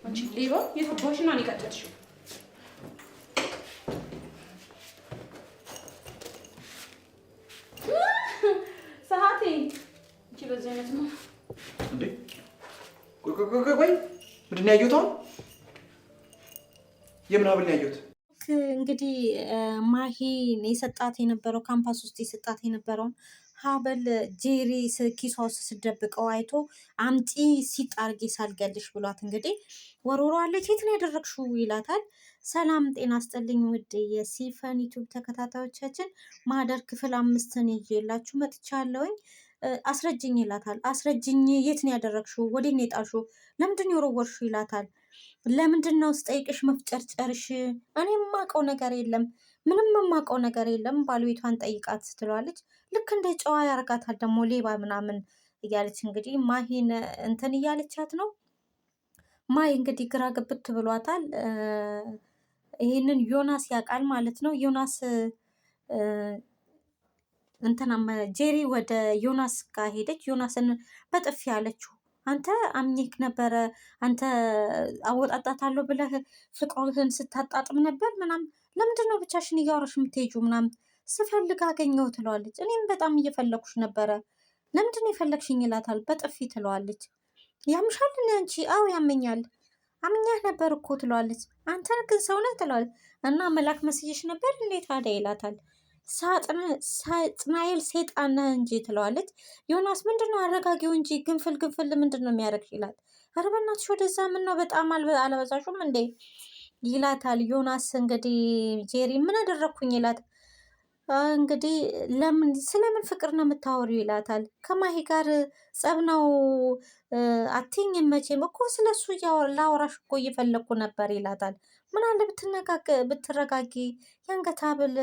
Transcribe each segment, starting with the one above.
አንቺ ሌባ የታባሽና ነው የቀጠልሽው? ሰዓቴ እቺ በዚህ አይነት ነው እንዴ? ቆይ ምንድን ነው ያየሁት? አሁን የምን ሀብል ነው ያየሁት? እንግዲህ ማሂ የሰጣት የነበረው ካምፓስ ውስጥ የሰጣት የነበረውን ሀብል ጄሪ ኪሷ ውስጥ ስደብቀው አይቶ አምጪ ሲጣርጌ ሳልገልሽ ብሏት እንግዲህ ወርውሯለች። የት ነው ያደረግሽው ይላታል። ሰላም ጤና ስጥልኝ ውድ የሲፈን ዩቱብ ተከታታዮቻችን፣ ማህደር ክፍል 5ን ይዤላችሁ መጥቻለሁኝ። አስረጅኝ ይላታል። አስረጅኝ፣ የት ነው ያደረግሽው? ወዴት ነው የጣልሽው? ለምንድን ነው የወረወርሽው ይላታል። ለምንድን ነው ስጠይቅሽ መፍጨርጨርሽ? እኔ የማውቀው ነገር የለም፣ ምንም የማውቀው ነገር የለም፣ ባለቤቷን ጠይቃት ትለዋለች። ልክ እንደ ጨዋ ያረጋታል ደግሞ ሌባ ምናምን እያለች እንግዲህ ማሂን እንትን እያለቻት ነው። ማሂ እንግዲህ ግራ ግብት ብሏታል። ይህንን ዮናስ ያውቃል ማለት ነው። ዮናስ እንትና ጄሪ ወደ ዮናስ ጋር ሄደች። ዮናስን በጥፊ ያለችው አንተ አምኜክ ነበረ፣ አንተ አወጣጣታለሁ ብለህ ፍቅርህን ስታጣጥም ነበር ምናምን፣ ለምንድን ነው ብቻሽን እያወራሽ የምትሄጂው ምናምን፣ ስፈልግ አገኘው ትለዋለች። እኔም በጣም እየፈለኩሽ ነበረ፣ ለምንድን ነው የፈለግሽኝ ይላታል። በጥፊ ትለዋለች። ያምሻል አንቺ? አዎ ያመኛል፣ አምኛህ ነበር እኮ ትለዋለች። አንተ ግን ሰው ነህ ትለዋለች። እና መላክ መስዬሽ ነበር እንዴት ታዲያ ይላታል። ሳጥናኤል ሴጣን ነህ እንጂ ትለዋለች። ዮናስ ምንድን ነው አረጋጊው እንጂ ግንፍል ግንፍል ምንድን ነው የሚያደርግ ይላል። ኧረ በእናትሽ ወደዛ ምን ነው በጣም አለበዛሹም እንዴ ይላታል። ዮናስ እንግዲህ ጄሪ ምን አደረግኩኝ ይላት። እንግዲህ ስለምን ፍቅር ነው የምታወሪው ይላታል። ከማሂ ጋር ጸብ ነው አትይኝም መቼም እኮ ስለሱ ላወራሽ እኮ እየፈለግኩ ነበር ይላታል። ምን አለ ብትረጋጊ፣ የአንገት ሀብል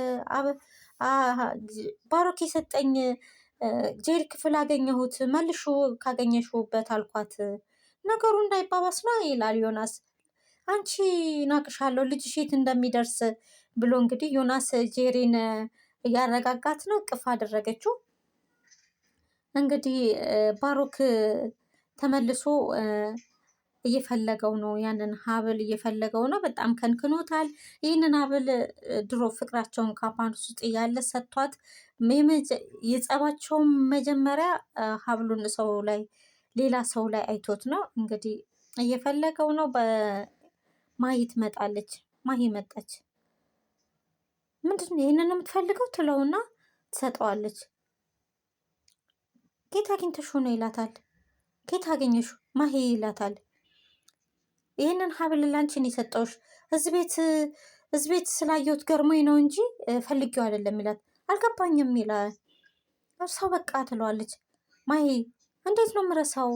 ባሮክ የሰጠኝ ጄሪ ክፍል አገኘሁት፣ መልሹ ካገኘሽውበት አልኳት፣ ነገሩ እንዳይባባስ ነው ይላል ዮናስ። አንቺ ናቅሻለሁ ልጅሽ የት እንደሚደርስ ብሎ እንግዲህ ዮናስ ጄሪን እያረጋጋት ነው። እቅፍ አደረገችው። እንግዲህ ባሮክ ተመልሶ እየፈለገው ነው፣ ያንን ሀብል እየፈለገው ነው። በጣም ከንክኖታል። ይህንን ሀብል ድሮ ፍቅራቸውን ካምፓስ ውስጥ እያለ ሰጥቷት የጸባቸውን መጀመሪያ ሀብሉን ሰው ላይ ሌላ ሰው ላይ አይቶት ነው እንግዲህ እየፈለገው ነው። በማሂ ትመጣለች። ማሂ መጣች። ምንድን ነው ይህንን የምትፈልገው ትለውና ትሰጠዋለች። ኬት አግኝተሽው ነው ይላታል። ኬት አገኘሽው ማሂ ይላታል። ይህንን ሀብል ላንቺን የሰጠውሽ እዚህ ቤት ስላየሁት ገርሞኝ ነው እንጂ ፈልጌው አይደለም ይላት። አልገባኝም ይላል። እርሳው በቃ ትለዋለች። ማሂ እንዴት ነው የምረሳው?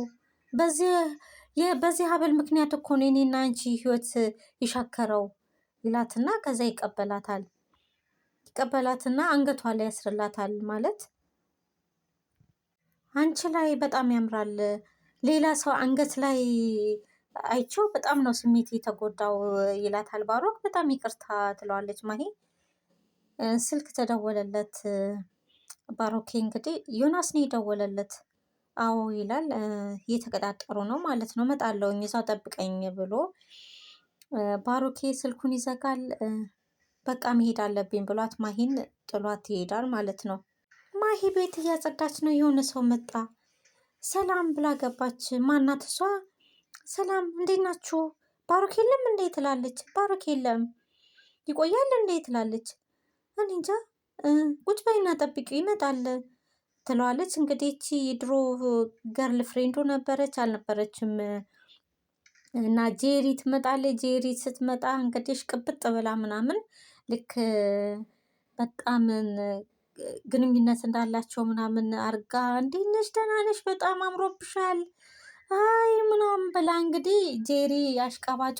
በዚህ ሀብል ምክንያት እኮ ነው እኔና አንቺ ህይወት የሻከረው ይላትና ከዛ ይቀበላትና አንገቷ ላይ ያስርላታል። ማለት አንቺ ላይ በጣም ያምራል፣ ሌላ ሰው አንገት ላይ አይቼው በጣም ነው ስሜት የተጎዳው ይላታል ባሮክ። በጣም ይቅርታ ትለዋለች ማሂ። ስልክ ተደወለለት። ባሮኬ እንግዲህ ዮናስ ነው የደወለለት። አዎ ይላል። እየተቀጣጠሩ ነው ማለት ነው። እመጣለሁኝ እዛው ጠብቀኝ ብሎ ባሮኬ ስልኩን ይዘጋል። በቃ መሄድ አለብኝ ብሏት ማሂን ጥሏት ይሄዳል ማለት ነው። ማሂ ቤት እያጸዳች ነው። የሆነ ሰው መጣ። ሰላም ብላ ገባች። ማናት እሷ? ሰላም እንዴት ናችሁ? ባሮክ የለም እንዴ ትላለች። ባሮክ የለም ይቆያል እንዴ ትላለች። እኔ እንጃ ቁጭ በይና ጠብቂው ይመጣል ትለዋለች። እንግዲህ እቺ የድሮ ገርል ፍሬንዱ ነበረች አልነበረችም እና ጄሪ ትመጣለች። ጄሪ ስትመጣ እንግዲህ ቅብጥ ብላ ምናምን ልክ በጣም ግንኙነት እንዳላቸው ምናምን አርጋ እንዴት ነሽ ደህና ነሽ በጣም አምሮብሻል አይ ምናምን ብላ እንግዲህ ጄሪ አሽቃባጯ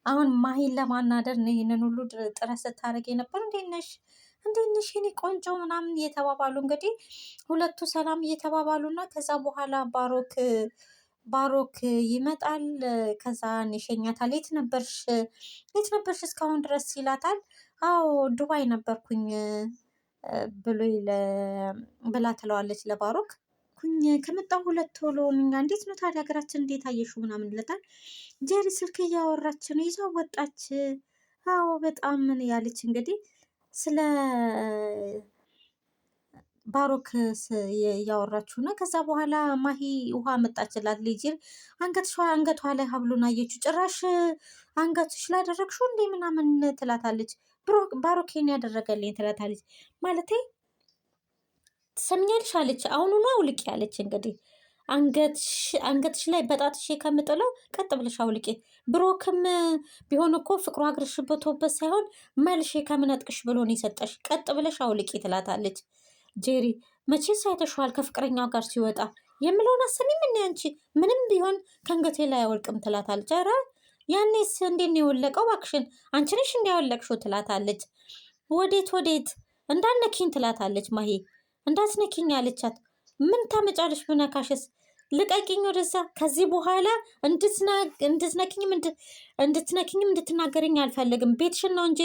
አሁን ማሂን ለማናደር ነው ይሄንን ሁሉ ጥረት ስታደርግ የነበር። እንዴት ነሽ የኔ ቆንጆ ምናምን እየተባባሉ እንግዲህ ሁለቱ ሰላም እየተባባሉ እና ከዛ በኋላ ባሮክ ይመጣል። ከዛ ይሸኛታል። የት ነበርሽ እስካሁን ድረስ ይላታል። አዎ ዱባይ ነበርኩኝ ብላ ትለዋለች ለባሮክ። ነበርኩኝ ከመጣሁ 2 ሆኖኛል። እንዴት ነው ታዲያ ሀገራችን እንዴት አየሽው ምናምን ይለታል። ጄሪ ስልክ እያወራች ነው ይዛው ወጣች። አዎ በጣም ምን ያለች እንግዲህ ስለ ባሮክ እያወራችሁ ነው። ከዛ በኋላ ማሂ ውሃ መጣችላት። ልጅ አንገቷ ላይ ሀብሉን አየችው። ጭራሽ አንገትሽ ላይ አደረግሽው እንዴ ምናምን ትላታለች። ባሮኬን ያደረገልኝ ትላታለች። ማለቴ ትሰምኛለሽ አለች። አሁኑኑ አውልቂ አለች። እንግዲህ አንገትሽ ላይ በጣትሽ ከምጥለው ቀጥ ብለሽ አውልቂ። ብሮክም ቢሆን እኮ ፍቅሩ አግርሽበቶበት ሳይሆን መልሼ ከምነጥቅሽ ብሎ ነው የሰጠሽ። ቀጥ ብለሽ አውልቂ ትላታለች። ጄሪ መቼስ አይተሽዋል ከፍቅረኛው ጋር ሲወጣ የምለውን አሰሚም እኔ አንቺ ምንም ቢሆን ከአንገቴ ላይ አያወልቅም ትላታለች። ኧረ ያኔስ እንዴት ነው የወለቀው? እባክሽን አንቺ ነሽ እንዲያወለቅሽው ትላታለች። ወዴት እንዳትነኪኝ ትላታለች። ማሂ እንዳትነኪኝ አለቻት። ምን ታመጫለሽ? ብነካሽስ? ልቀቂኝ ወደዛ። ከዚህ በኋላ እንድትነኪኝም እንድትናገርኝ አልፈልግም። ቤትሽን ነው እንጂ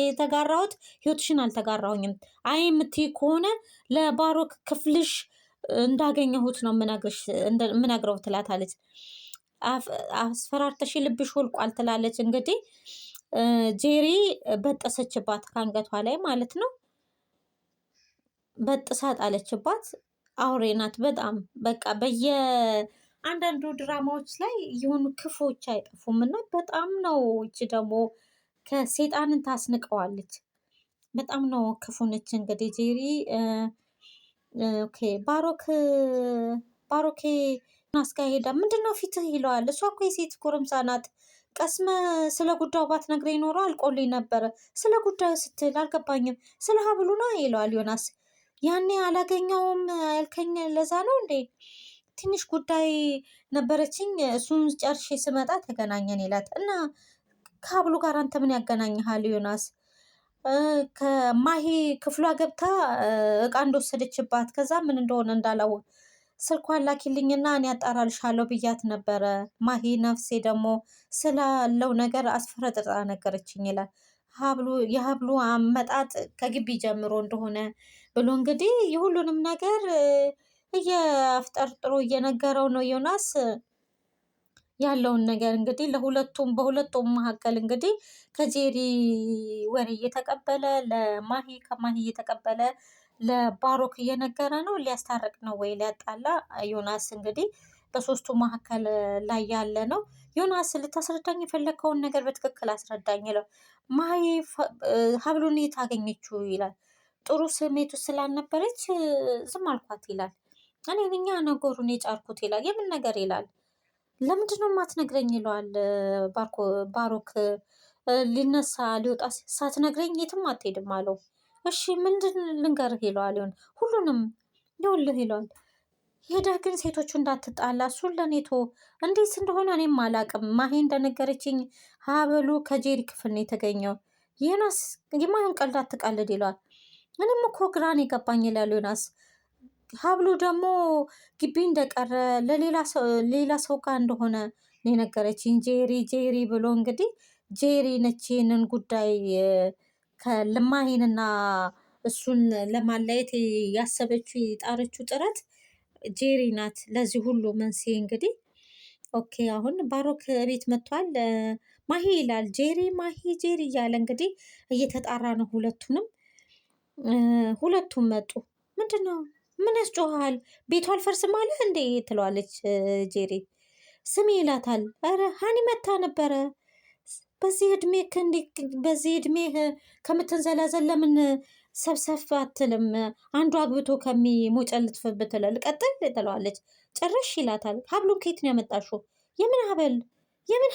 የተጋራሁት ህይወትሽን አልተጋራሁኝም። አይ የምትይ ከሆነ ለባሮክ ክፍልሽ እንዳገኘሁት ነው የምነግረው ትላታለች። አስፈራርተሽ ልብሽ ወልቋል ትላለች። እንግዲህ ጄሪ በጠሰችባት ከአንገቷ ላይ ማለት ነው። በጥሳ ጣለችባት። አውሬ ናት በጣም በቃ በየአንዳንዱ ድራማዎች ላይ የሆኑ ክፎች አይጠፉም እና በጣም ነው። እች ደግሞ ከሴጣንን ታስንቀዋለች። በጣም ነው ክፉ ነች። እንግዲህ ጄሪ ኦኬ ባሮኬ ናስጋ ሄዳ ምንድን ነው ፊትህ ይለዋል። እሷ እኮ የሴት ጎረምሳ ናት። ቀስመ ስለ ጉዳዩ ባትነግረኝ ኖሮ አልቆልኝ ነበረ። ስለ ጉዳዩ ስትል አልገባኝም። ስለ ሀብሉ ነው ይለዋል ዮናስ። ያኔ አላገኘውም ያልከኝ ለዛ ነው እንዴ? ትንሽ ጉዳይ ነበረችኝ እሱን ጨርሼ ስመጣ ተገናኘን ይላት እና ከሀብሉ ጋር አንተ ምን ያገናኝሃል ዮናስ? ከማሂ ክፍሏ ገብታ እቃ እንደወሰደችባት ከዛ ምን እንደሆነ እንዳላወቅ ስልኳን ላኪልኝና እኔ አጣራልሻለሁ ብያት ነበረ። ማሂ ነፍሴ ደግሞ ስላለው ነገር አስፈረጥጣ ነገረችኝ ይላል። የሀብሉ አመጣጥ ከግቢ ጀምሮ እንደሆነ ብሎ እንግዲህ የሁሉንም ነገር እየአፍጠርጥሮ እየነገረው ነው ዮናስ። ያለውን ነገር እንግዲህ በሁለቱም መካከል እንግዲህ ከጄሪ ወሬ እየተቀበለ ለማሂ ከማሂ እየተቀበለ ለባሮክ እየነገረ ነው። ሊያስታርቅ ነው ወይ ሊያጣላ? ዮናስ እንግዲህ በሶስቱ መካከል ላይ ያለ ነው። ዮናስ ልታስረዳኝ የፈለግከውን ነገር በትክክል አስረዳኝ ይለው። ማሂ ሀብሉን የት አገኘችው ይላል። ጥሩ ስሜቱ ስላልነበረች ዝም አልኳት ይላል። እኔ እኛ ነገሩን የጫርኩት ይላል። የምን ነገር ይላል። ለምንድነው የማትነግረኝ ይለዋል ባሮክ። ሊነሳ ሊወጣ ሳትነግረኝ የትም አትሄድም አለው። እሺ ምንድን ልንገርህ ይለዋል። ሁሉንም ይኸውልህ ይለዋል። ሄደህ ግን ሴቶቹ እንዳትጣላ እሱን ለኔቶ እንዴት እንደሆነ እኔም አላቅም። ማሄ እንደነገረችኝ ሀብሉ ከጄሪ ክፍል ነው የተገኘው። ዮናስ የማይሆን ቀልድ አትቀልድ ይለዋል። እኔም እኮ ግራን የገባኝ ይላል ዮናስ። ሀብሉ ደግሞ ግቢ እንደቀረ ሌላ ሰው ጋር እንደሆነ ነው የነገረችኝ ጄሪ ብሎ እንግዲህ ጄሪ ነች ይህንን ጉዳይ ከልማሄንና እሱን ለማለየት ያሰበችው የጣረችው ጥረት ጄሪ ናት። ለዚህ ሁሉ መንስኤ እንግዲህ ኦኬ አሁን ባሮክ ቤት መጥቷል። ማሂ ይላል ጄሪ ማሂ ጄሪ እያለ እንግዲህ እየተጣራ ነው። ሁለቱም መጡ። ምንድን ነው ምን ያስጮሃል? ቤቱ አልፈርስም አለህ እንዴ ትለዋለች ጄሪ። ስሚ ይላታል። ኧረ ሀኒ መታ ነበረ። በዚህ እድሜህ ከምትንዘላዘል ለምን ሰብሰብ አትልም? አንዱ አግብቶ ከሚሞጨልትፍብህ ልቀጥል ትለዋለች። ጭራሽ ይላታል። ሀብሉን ከየት ነው ያመጣሽው? የምን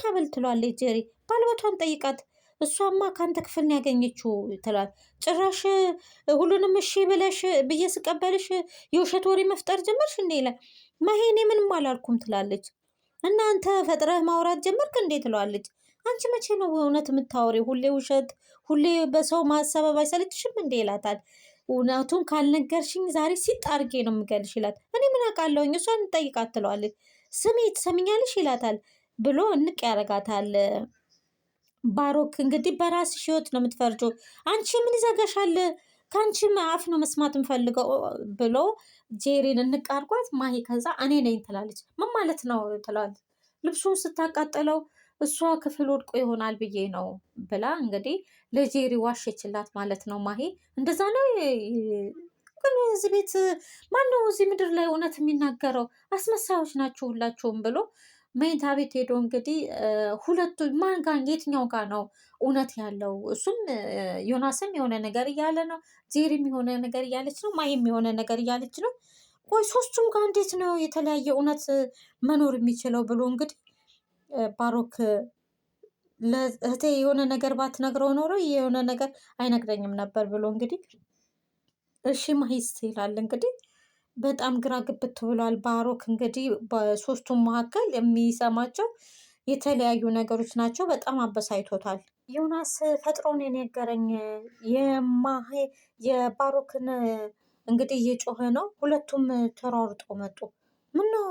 ሀብል ትለዋለች ጄሪ። ባለቤቷን ጠይቃት፣ እሷማ ከአንተ ክፍል ነው ያገኘችው ትላል። ጭራሽ ሁሉንም እሺ ብዬ ስቀበልሽ የውሸት ወሬ መፍጠር ጀመርሽ እንዴ ይላል። ማሂ እኔ ምንም አላልኩም ትላለች። እናንተ ፈጥረህ ማውራት ጀመርክ እንዴ ትለዋለች። አንቺ መቼ ነው እውነት የምታወሪው? ሁሌ ውሸት፣ ሁሌ በሰው ማሰበብ አይሰለችሽም እንዴ ይላታል። እውነቱን ካልነገርሽኝ ዛሬ ሲጥ አድርጌ ነው የምገልሽ ይላት። እኔ ምን አውቃለሁኝ እሷን ጠይቃት ትለዋለች። ስሚ ትሰሚኛለሽ ይላታል ብሎ እንቅ ያደርጋታል። ባሮክ እንግዲህ በራስሽ ህይወት ነው የምትፈርጂው። አንቺ ምን ይዘጋሻል? ከአንቺ አፍ ነው መስማት እንፈልገው ብሎ ጄሪን እንቃርጓት ማሂ ከዛ እኔ ነኝ ትላለች። ምን ማለት ነው ትላለች። ልብሱን ስታቃጥለው እሷ ክፍል ወድቆ ይሆናል ብዬ ነው ብላ እንግዲህ ለጄሪ ዋሸችላት ማለት ነው ማሂ። እንደዛ ነው ግን እዚህ ቤት ማነው እዚህ ምድር ላይ እውነት የሚናገረው? አስመሳዮች ናቸው ሁላችሁም ብሎ መኝታ ቤት ሄዶ እንግዲህ ሁለቱ ማን ጋ የትኛው ጋ ነው እውነት ያለው? እሱም ዮናስም የሆነ ነገር እያለ ነው፣ ጄሪም የሆነ ነገር እያለች ነው፣ ማሂም የሆነ ነገር እያለች ነው። ቆይ ሶስቱም ጋር እንዴት ነው የተለያየ እውነት መኖር የሚችለው ብሎ እንግዲህ ባሮክ ለእህቴ የሆነ ነገር ባትነግረው ኖሮ የሆነ ነገር አይነግረኝም ነበር ብሎ እንግዲህ እሺ ማሂስ ይላል። እንግዲህ በጣም ግራ ግብት ብሏል ባሮክ። እንግዲህ በሶስቱም መካከል የሚሰማቸው የተለያዩ ነገሮች ናቸው። በጣም አበሳይቶታል። ዮናስ ፈጥሮን የነገረኝ የባሮክን እንግዲህ እየጮኸ ነው። ሁለቱም ተሯርጦ መጡ። ምነው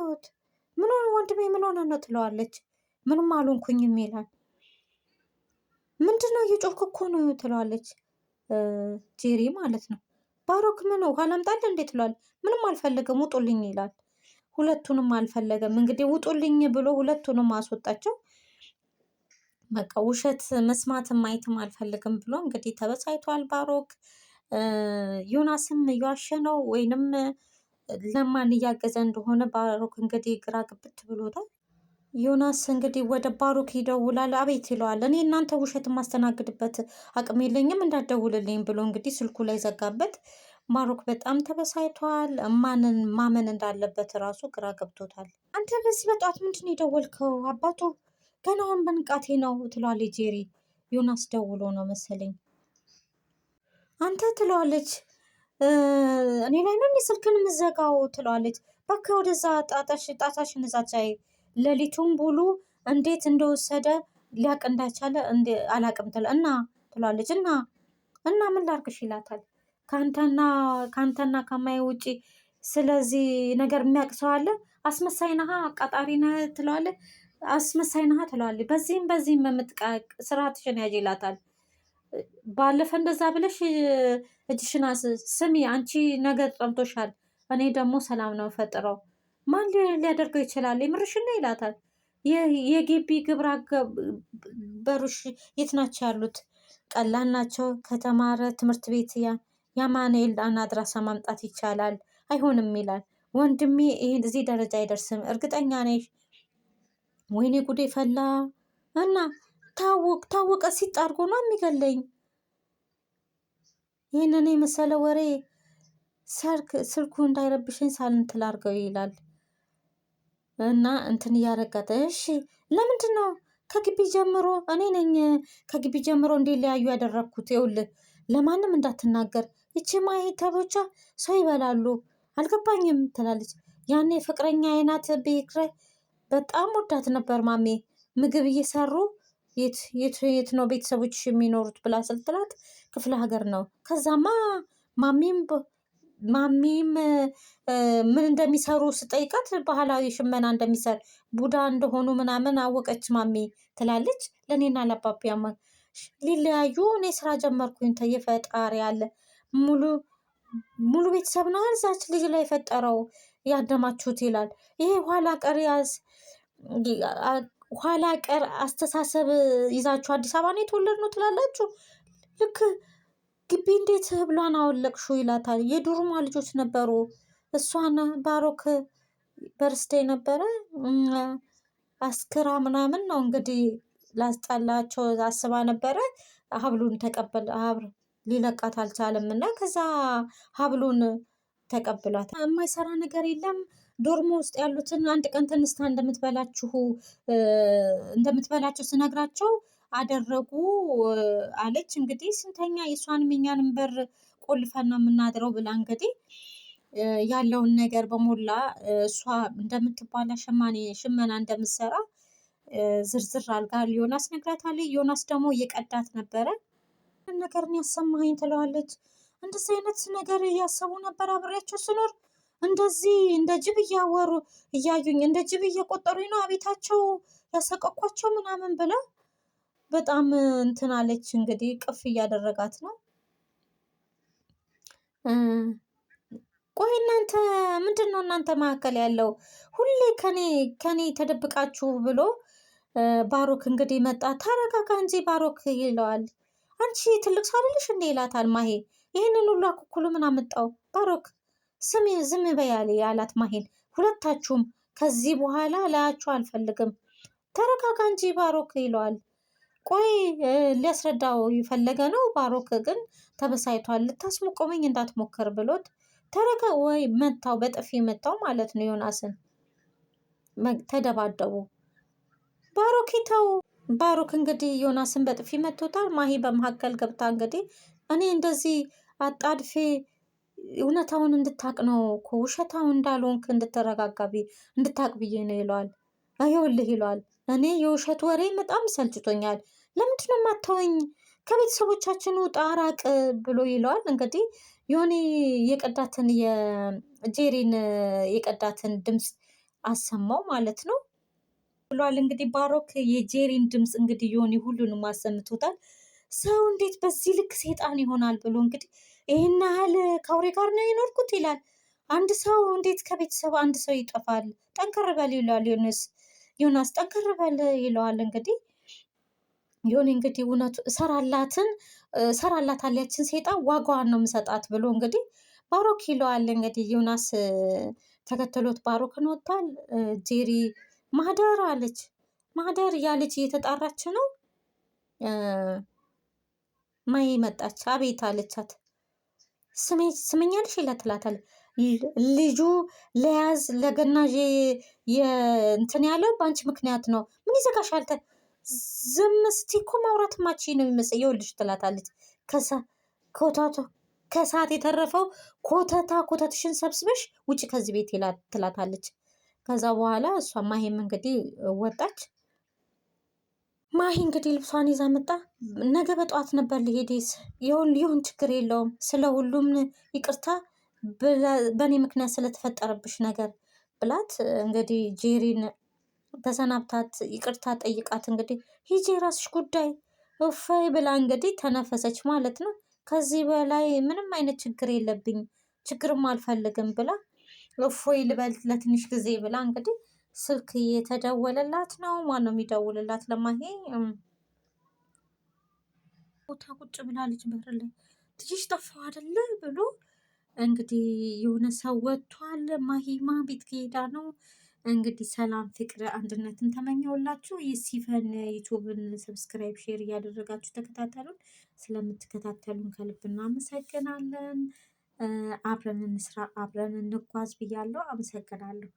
ምን ሆነ ወንድሜ ምን ሆነ ነው ትለዋለች። ምንም አልሆንኩኝም ይላል። ምንድን ነው እየጮህክ እኮ ነው ትለዋለች ጄሪ ማለት ነው። ባሮክ ምን ውሃ ላምጣልህ እንዴት ትለዋለች። ምንም አልፈለገም ውጡልኝ ይላል። ሁለቱንም አልፈለገም እንግዲህ ውጡልኝ ብሎ ሁለቱንም አስወጣቸው። በቃ ውሸት መስማትም ማየትም አልፈልግም ብሎ እንግዲህ ተበሳይቷል ባሮክ። ዮናስም እየዋሸ ነው ወይንም ለማን እያገዘ እንደሆነ ባሮክ እንግዲህ ግራ ግብት ብሎታል። ዮናስ እንግዲህ ወደ ባሮክ ይደውላል። አቤት ይለዋል። እኔ እናንተ ውሸት የማስተናግድበት አቅም የለኝም እንዳትደውልልኝ ብሎ እንግዲህ ስልኩ ላይ ዘጋበት። ባሮክ በጣም ተበሳይቷል። ማመን እንዳለበት ራሱ ግራ ገብቶታል። አንተ በዚህ በጠዋት ምንድን ነው የደወልከው? አባቱ ገና አሁን በንቃቴ ነው ትለዋለች ጄሪ። ዮናስ ደውሎ ነው መሰለኝ። አንተ ትለዋለች እኔ ላይ ነው ስልክን የምዘጋው ትለዋለች። በቃ ወደዛ ጣታሽን እዛ ቻይ ሌሊቱን ሙሉ እንዴት እንደወሰደ ሊያቅ እንዳቻለ አላቅም እና ትለዋለች። እና ምን ላርግሽ ይላታል። ከአንተና ከማየ ውጪ ስለዚህ ነገር የሚያውቅ ሰው አለ? አስመሳይ ነሃ አቃጣሪ ነህ ትለዋለች። አስመሳይ ነሃ ትለዋለች። በዚህም የምትቃቅ ስርዓትሽን ያዥ ይላታል። ባለፈ እንደዛ ብለሽ እጅሽን ስሚ አንቺ ነገር ጠምቶሻል፣ እኔ ደግሞ ሰላም ነው ፈጥረው ማን ሊያደርገው ይችላል? የምርሽን ነው ይላታል። የግቢ ግብረ በሮች የት ናቸው ያሉት? ቀላል ናቸው። ከተማረ ትምህርት ቤት የአማኑኤል አድራሻ ማምጣት ይቻላል። አይሆንም ይላል። ወንድሜ ይሄን እዚህ ደረጃ አይደርስም እርግጠኛ ነሽ? ወይኔ ጉዴ ፈላ እና ታወቀ ሲጣርጎ ነው የሚገለኝ። ይህንን የመሰለ ወሬ ስልኩ እንዳይረብሽኝ ሳልንት ላርገው ይላል። እና እንትን እያረጋት እሺ ለምንድን ነው ከግቢ ጀምሮ እኔ ነኝ ከግቢ ጀምሮ እንዲለያዩ ያደረግኩት። ይኸውልህ ለማንም እንዳትናገር። ይቺ ማሂተቦቿ ሰው ይበላሉ። አልገባኝም ትላለች። ያኔ ፍቅረኛ አይናት ቤክረ በጣም ወዳት ነበር ማሜ። ምግብ እየሰሩ የት ነው ቤተሰቦች የሚኖሩት ብላ ስልትላት ክፍለ ሀገር ነው። ከዛማ ማሚም ምን እንደሚሰሩ ስጠይቃት ባህላዊ ሽመና እንደሚሰር ቡዳ እንደሆኑ ምናምን አወቀች ማሚ ትላለች። ለእኔና ለአባቢያማ ሊለያዩ እኔ ስራ ጀመርኩኝ። የፈጣሪ ያለ ሙሉ ቤተሰብ ነው እዛች ልጅ ላይ የፈጠረው ያደማችሁት ይላል። ይሄ ኋላ ቀር አስተሳሰብ ይዛችሁ አዲስ አበባ ነው የተወለድነው ትላላችሁ። ልክ ግቢ እንዴት ብሏን አወለቅሹ ይላታል። የዱርማ ልጆች ነበሩ። እሷን ባሮክ በርስቴ ነበረ አስክራ ምናምን ነው እንግዲህ ላስጣላቸው አስባ ነበረ። ሀብሉን ተቀበል ሊለቃት አልቻለም እና ከዛ ሀብሉን ተቀብሏት የማይሰራ ነገር የለም። ዶርሞ ውስጥ ያሉትን አንድ ቀን ተነስታ እንደምትበላቸው ስነግራቸው አደረጉ አለች። እንግዲህ ስንተኛ የእሷንም የኛንም በር ቆልፈን ነው የምናድረው ብላ እንግዲህ ያለውን ነገር በሞላ እሷ እንደምትባላ ሽመና እንደምትሰራ ዝርዝር አልጋ ዮናስ ነግራታለች። ዮናስ ደግሞ እየቀዳት ነበረ። ነገርን ያሰማኸኝ ትለዋለች። እንደዚህ አይነት ነገር እያሰቡ ነበር አብሬያቸው ስኖር እንደዚህ እንደ ጅብ እያወሩ እያዩኝ እንደ ጅብ እየቆጠሩኝ ነው አቤታቸው ያሰቀኳቸው ምናምን ብላ በጣም እንትን አለች። እንግዲህ ቅፍ እያደረጋት ነው። ቆይ እናንተ ምንድን ነው እናንተ መካከል ያለው ሁሌ ከኔ ተደብቃችሁ ብሎ ባሮክ እንግዲህ መጣ። ተረጋጋ እንጂ ባሮክ ይለዋል። አንቺ ትልቅ ሰው አይደለሽ እንዴ ይላታል ማሄ። ይህንን ሁሉ አኩኩሉ ምን አመጣው? ባሮክ ስሚ ዝም በያሌ ያላት ማሄን። ሁለታችሁም ከዚህ በኋላ ላያችሁ አልፈልግም። ተረጋጋ እንጂ ባሮክ ይለዋል። ቆይ ሊያስረዳው የፈለገ ነው። ባሮክ ግን ተበሳይቷል። ልታስሞቆመኝ እንዳትሞክር ብሎት ተረጋ ወይ መታው፣ በጥፊ መታው ማለት ነው ዮናስን። ተደባደቡ። ባሮክ እንግዲህ ዮናስን በጥፊ መቶታል። ማሂ በመካከል ገብታ እንግዲህ እኔ እንደዚህ አጣድፌ እውነታውን እንድታቅ ነው እኮ ውሸታውን እንዳልሆንክ እንድትረጋጋቢ እንድታቅ ብዬ ነው ይለዋል። ይኸውልህ ይለዋል እኔ የውሸት ወሬ በጣም ሰልችቶኛል። ለምንድነው የማታወኝ? ከቤተሰቦቻችን ውጣ ራቅ ብሎ ይለዋል። እንግዲህ የሆነ የቀዳትን የጄሪን የቀዳትን ድምፅ አሰማው ማለት ነው ብሏል። እንግዲህ ባሮክ የጄሪን ድምፅ እንግዲህ የሆነ ሁሉንም አሰምቶታል። ሰው እንዴት በዚህ ልክ ሴጣን ይሆናል ብሎ እንግዲህ ይህን ያህል ከአውሬ ጋር ነው የኖርኩት ይላል። አንድ ሰው እንዴት ከቤተሰብ አንድ ሰው ይጠፋል? ጠንከር በል ይለዋል ዮናስ ጠንከር በል ይለዋል። እንግዲህ የሆነ እንግዲህ እውነቱ ሰራላት ያችን ሴጣን ዋጋዋን ነው የምሰጣት ብሎ እንግዲህ ባሮክ ይለዋል። እንግዲህ ዮናስ ተከትሎት ባሮክን ወጥቷል። ጄሪ ማህደር አለች። ማህደር ያለች እየተጣራች ነው። ማይ መጣች። አቤት አለቻት። ስመኛልሽ ይላትላታል። ልጁ ለያዝ ለገናዥ እንትን ያለው በአንቺ ምክንያት ነው። ምን ይዘጋሻል? ዝም ስቲ እኮ ማውራት ማቺ ነው የሚመስል ይኸውልሽ ትላታለች። ከሰዓት የተረፈው ኮተትሽን ሰብስበሽ ውጭ ከዚህ ቤት ትላታለች። ከዛ በኋላ እሷ ማሂም እንግዲህ ወጣች። ማሂ እንግዲህ ልብሷን ይዛ መጣ። ነገ በጠዋት ነበር ልሄድስ ይሁን ችግር የለውም ስለ ሁሉም ይቅርታ በእኔ ምክንያት ስለተፈጠረብሽ ነገር ብላት እንግዲህ ጄሪን ተሰናብታት ይቅርታ ጠይቃት እንግዲህ ሂጂ የራስሽ ጉዳይ እፎይ ብላ እንግዲህ ተነፈሰች ማለት ነው። ከዚህ በላይ ምንም አይነት ችግር የለብኝም ችግርም አልፈልግም ብላ እፎይ ልበል ለትንሽ ጊዜ ብላ እንግዲህ ስልክ እየተደወለላት ነው። ማን ነው የሚደውልላት? ለማሄ ቦታ ቁጭ ብላለች በር ላይ። ትንሽ ጠፋው አይደለ ብሎ እንግዲህ የሆነ ሰው ወጥቷል። ማሂማ ቤት ከሄዳ ነው እንግዲህ። ሰላም ፍቅር አንድነትን ተመኘውላችሁ። የሲፈን ዩቱብን ሰብስክራይብ ሼር እያደረጋችሁ ተከታተሉን። ስለምትከታተሉን ከልብ እናመሰግናለን። አብረን እንስራ አብረን እንጓዝ ብያለሁ። አመሰግናለሁ።